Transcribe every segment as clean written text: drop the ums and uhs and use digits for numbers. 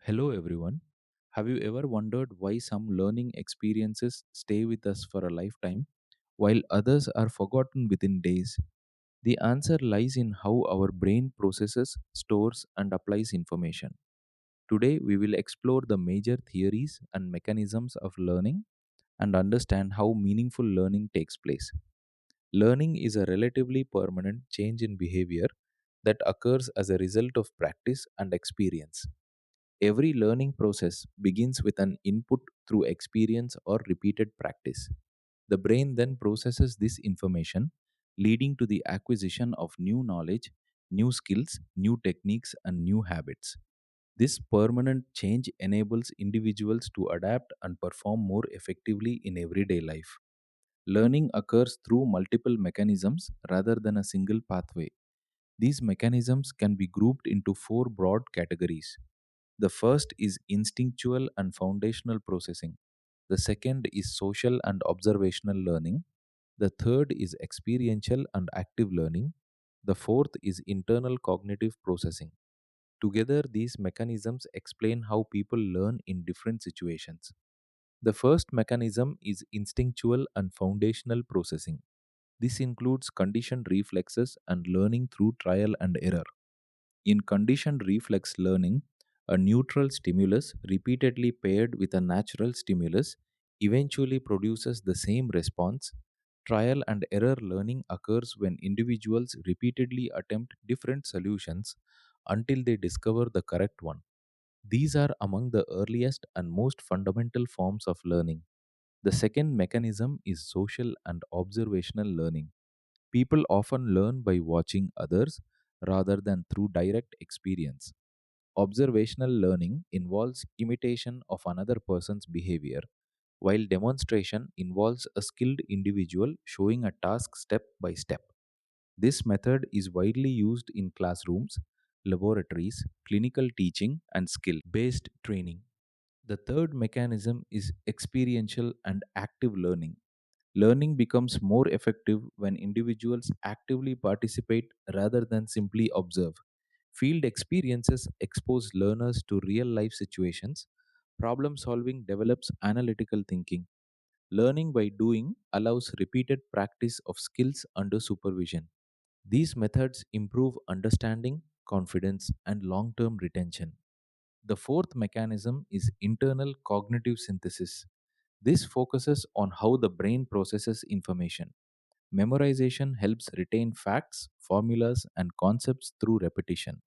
Hello, everyone. Have you ever wondered why some learning experiences stay with us for a lifetime while others are forgotten within days? The answer lies in how our brain processes, stores, and applies information. Today, we will explore the major theories and mechanisms of learning and understand how meaningful learning takes place. Learning is a relatively permanent change in behavior that occurs as a result of practice and experience. Every learning process begins with an input through experience or repeated practice. The brain then processes this information, leading to the acquisition of new knowledge, new skills, new techniques, and new habits. This permanent change enables individuals to adapt and perform more effectively in everyday life. Learning occurs through multiple mechanisms rather than a single pathway. These mechanisms can be grouped into four broad categories. The first is instinctual and foundational processing. The second is social and observational learning. The third is experiential and active learning. The fourth is internal cognitive processing. Together, these mechanisms explain how people learn in different situations. The first mechanism is instinctual and foundational processing. This includes conditioned reflexes and learning through trial and error. In conditioned reflex learning, a neutral stimulus repeatedly paired with a natural stimulus eventually produces the same response. Trial and error learning occurs when individuals repeatedly attempt different solutions until they discover the correct one. These are among the earliest and most fundamental forms of learning. The second mechanism is social and observational learning. People often learn by watching others rather than through direct experience. Observational learning involves imitation of another person's behavior, while demonstration involves a skilled individual showing a task step by step. This method is widely used in classrooms, laboratories, clinical teaching, and skill based training. The third mechanism is experiential and active learning. Learning becomes more effective when individuals actively participate rather than simply observe. Field experiences expose learners to real life situations. Problem solving develops analytical thinking. Learning by doing allows repeated practice of skills under supervision. These methods improve understanding, confidence, and long term retention. The fourth mechanism is internal cognitive synthesis. This focuses on how the brain processes information. Memorization helps retain facts, formulas, and concepts through repetition.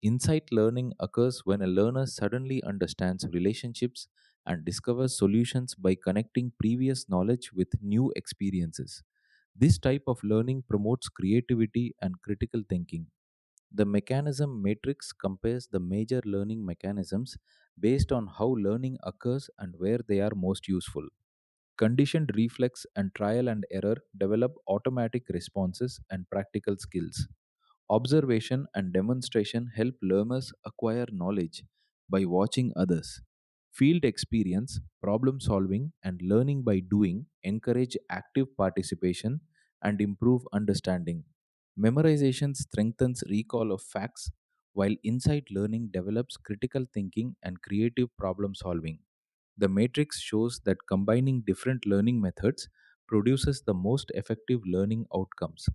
Insight learning occurs when a learner suddenly understands relationships and discovers solutions by connecting previous knowledge with new experiences. This type of learning promotes creativity and critical thinking. The mechanism matrix compares the major learning mechanisms based on how learning occurs and where they are most useful. Conditioned reflex and trial and error develop automatic responses and practical skills. Observation and demonstration help learners acquire knowledge by watching others. Field experience, problem solving, and learning by doing encourage active participation and improve understanding. Memorization strengthens recall of facts, while insight learning develops critical thinking and creative problem solving. The matrix shows that combining different learning methods produces the most effective learning outcomes.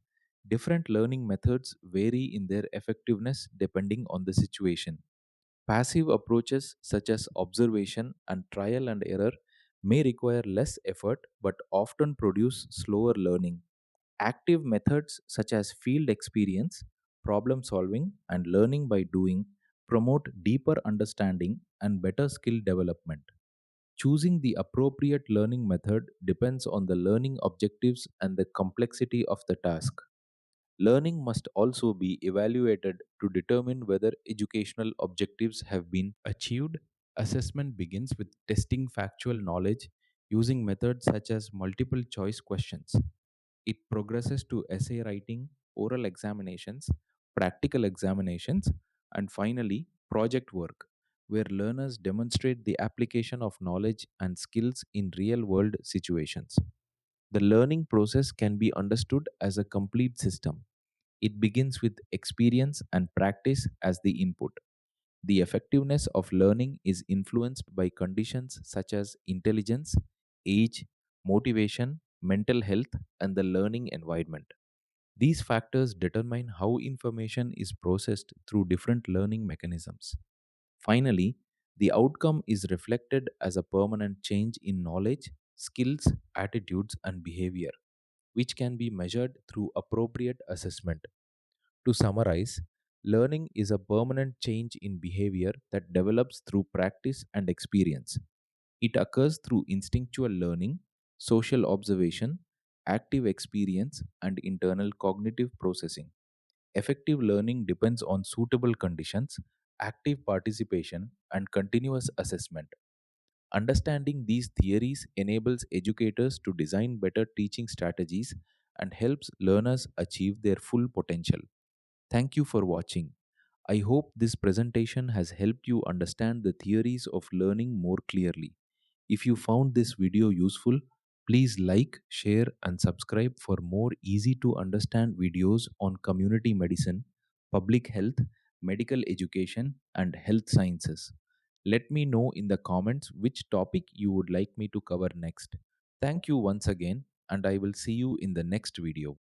Different learning methods vary in their effectiveness depending on the situation. Passive approaches such as observation and trial and error may require less effort but often produce slower learning. Active methods such as field experience, problem solving, and learning by doing promote deeper understanding and better skill development. Choosing the appropriate learning method depends on the learning objectives and the complexity of the task. Learning must also be evaluated to determine whether educational objectives have been achieved. Assessment begins with testing factual knowledge using methods such as multiple choice questions. It progresses to essay writing, oral examinations, practical examinations, and finally, project work, where learners demonstrate the application of knowledge and skills in real world situations. The learning process can be understood as a complete system. It begins with experience and practice as the input. The effectiveness of learning is influenced by conditions such as intelligence, age, motivation, mental health, and the learning environment. These factors determine how information is processed through different learning mechanisms. Finally, the outcome is reflected as a permanent change in knowledge, skills, attitudes, and behavior, which can be measured through appropriate assessment. To summarize, learning is a permanent change in behavior that develops through practice and experience. It occurs through instinctual learning, social observation, active experience, and internal cognitive processing. Effective learning depends on suitable conditions, active participation, and continuous assessment. Understanding these theories enables educators to design better teaching strategies and helps learners achieve their full potential. Thank you for watching. I hope this presentation has helped you understand the theories of learning more clearly. If you found this video useful, please like, share, and subscribe for more easy to understand videos on community medicine, public health, medical education, and health sciences. Let me know in the comments which topic you would like me to cover next. Thank you once again, and I will see you in the next video.